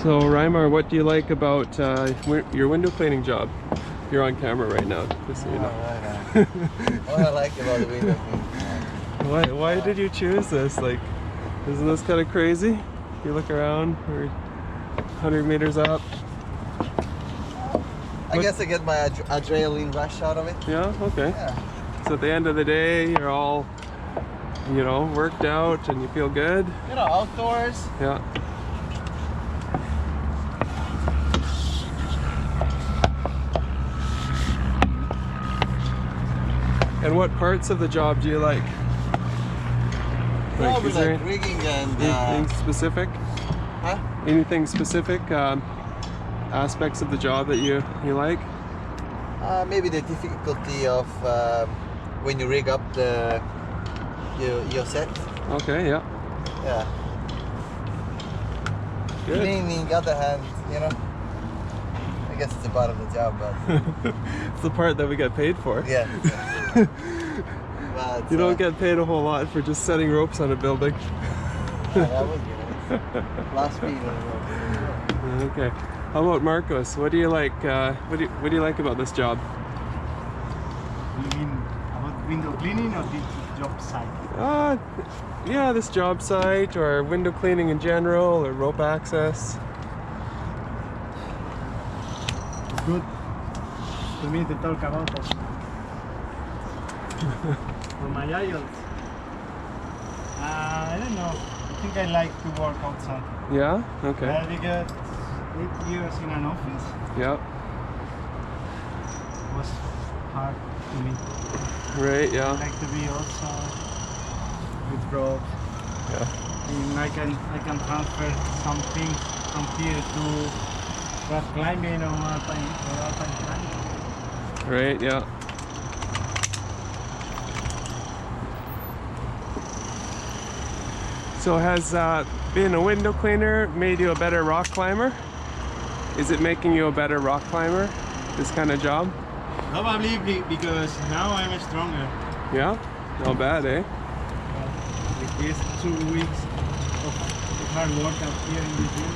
So Reimar, what do you like about your window cleaning job? You're on camera right now, just so you know. What I like about the window cleaning. Why did you choose this? Like, isn't this kind of crazy? You look around, we're 100 meters up. I guess I get my adrenaline rush out of it. Yeah, okay. Yeah. So at the end of the day, you're all, you know, worked out and you feel good. You know, outdoors. Yeah. And what parts of the job do you like? Probably is there like rigging and anything specific? huh? Anything specific aspects of the job that you like? Maybe the difficulty of when you rig up your set. Okay, yeah. Yeah. Good. Cleaning, on the other hand, you know, I guess it's a part of the job, but It's the part that we get paid for. yeah. But, You don't get paid a whole lot for just setting ropes on a building. that was good. Last speed on the road. Okay. How about Marcos? What do you like? What do you like about this job? You mean about window cleaning or the job site? Yeah, this job site or window cleaning in general or rope access. It's good to me to talk about it. For my IELTS, I don't know. I think I like to work outside. Yeah. Okay. I did 8 years in an office. Yeah. It was hard to me. Right. I Yeah. like to be outside with ropes. Yeah. And I can transfer some things from here to rock climbing or alpine climbing. Right. Yeah. So has being a window cleaner made you a better rock climber? Is it making you a better rock climber, this kind of job? Probably because now I'm stronger. Yeah? Not bad, eh? With these 2 weeks of hard work out here in the gym,